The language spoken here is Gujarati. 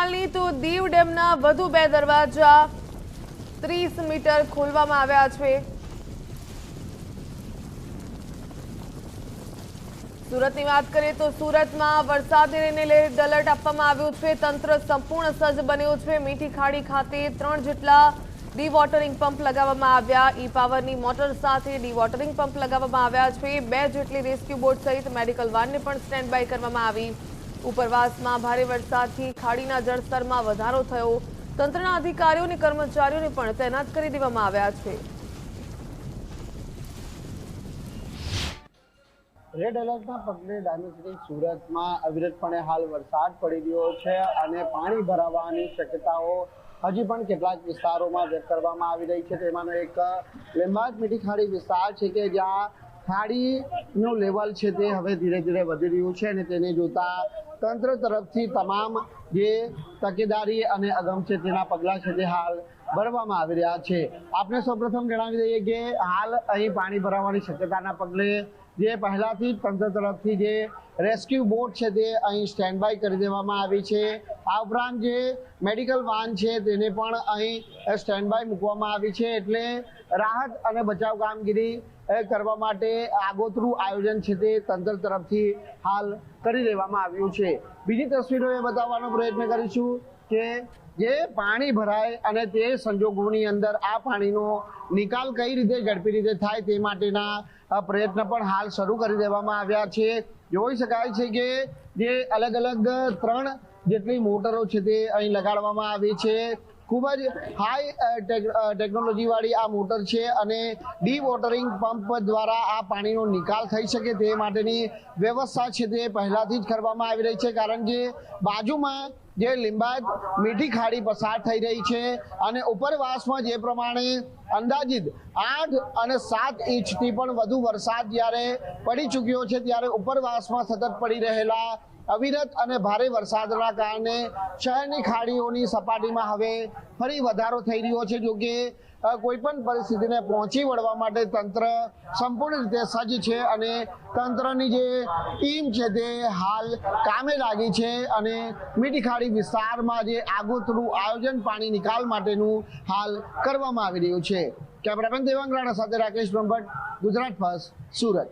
હાલની તો દીવ ડેમના વધુ 2 દરવાજા 30 મીટર ખોલવામાં આવ્યા છે। સુરતની વાત કરીએ તો સુરતમાં વરસાદને લઈને રેડ એલર્ટ આપવામાં આવ્યું છે। તંત્ર સંપૂર્ણ સજ્જ બન્યું છે। મીઠી ખાડી ખાતે 3 જેટલા ડીવોટરિંગ પંપ લગાવવામાં આવ્યા। ઈ પાવરની મોટર સાથે ડીવોટરિંગ પંપ લગાવવામાં આવ્યા છે। 2 જેટલી રેસ્ક્યુ બોટ સહિત મેડિકલ વાનને પણ સ્ટેન્ડ બાય કરવામાં આવી। ઉપરવાસમાં ભારે વરસાદથી ખાડીના જળસ્તરમાં વધારો થયો। તંત્રના અધિકારીઓ અને કર્મચારીઓને પણ તૈનાત કરી દેવામાં આવ્યા છે। રેડ એલર્ટના પગલે ડાયમંડ સિટી સુરતમાં અવિરતપણે હાલ વરસાદ પડી રહ્યો છે અને પાણી ભરાવાની શક્યતાઓ હજી પણ કેટલાક વિસ્તારોમાં વ્યક્ત કરવામાં આવી રહી છે। તેમાંનો એક લીંબાદ મીઠી ખાડી વિસ્તાર છે કે જ્યાં ખાડીનું લેવલ છે તે હવે ધીરે ધીરે વધી રહ્યું છે અને તેને જોતા તંત્ર તરફથી તમામ જે તકેદારી અને અગમચેતીના પગલાં છે તે હાલ ભરવામાં આવી રહ્યા છે। આપણે સૌપ્રથમ જણાવી દઈએ કે હાલ અહીં પાણી ભરાવાની શક્યતાના પગલે જે પહેલાથી જ તંત્ર તરફથી જે રેસ્ક્યુ બોટ છે તે અહીં સ્ટેન્ડ બાય કરી દેવામાં આવી છે। આ ઉપરાંત જે મેડિકલ વાન છે તેને પણ અહીં સ્ટેન્ડ બાય મૂકવામાં આવી છે। એટલે રાહત અને બચાવ કામગીરી કરવા માટે આગોતરું આયોજન છે તે તંત્ર તરફથી હાલ કરી દેવામાં આવ્યું છે। બીજી તસવીરો એ બતાવવાનો પ્રયત્ન કરીશું કે જે પાણી ભરાય અને તે સંજોગોની અંદર આ પાણીનો નિકાલ કઈ રીતે ઝડપી રીતે થાય તે માટેના પ્રયત્ન પણ હાલ શરૂ કરી દેવામાં આવ્યા છે। જોઈ શકાય છે કે જે અલગ અલગ 3 જેટલી મોટરો છે તે અહીં લગાડવામાં આવી છે। ખૂબ જ હાઈ ટેકનોલોજી વાળી આ મોટર છે અને ડી વોટરિંગ પંપ દ્વારા આ પાણીનો નિકાલ થઈ શકે તે માટેની વ્યવસ્થા છે તે પહેલાથી જ કરવામાં આવી રહી છે। કારણ કે બાજુમાં જે લીંબાદ મીઠી ખાડી પસાર થઈ રહી છે અને ઉપરવાસમાં જે પ્રમાણે અંદાજિત 8 અને 7 ઇંચથી પણ વધુ વરસાદ જ્યારે પડી ચૂક્યો છે ત્યારે ઉપરવાસમાં સતત પડી રહેલા અવિરત અને ભારે વરસાદના કારણે શહેરની ખાડીઓની સપાટીમાં હવે ફરી વધારો થઈ રહ્યો છે। જો કે કોઈ પણ પરિસ્થિતિને પહોંચી વળવા માટે તંત્ર સંપૂર્ણ રીતે સજ્જ છે અને તંત્રની જે ટીમ છે તે હાલ કામે લાગી છે અને મીઠી ખાડી વિસ્તારમાં જે આગોતરું આયોજન પાણી નિકાલ માટેનું હાલ કરવામાં આવી રહ્યું છે। કેમેરામેન દેવાંગ રાણા સાથે રાકેશ બ્રહ્મભટ્ટ, ગુજરાત ફર્સ્ટ, સુરત।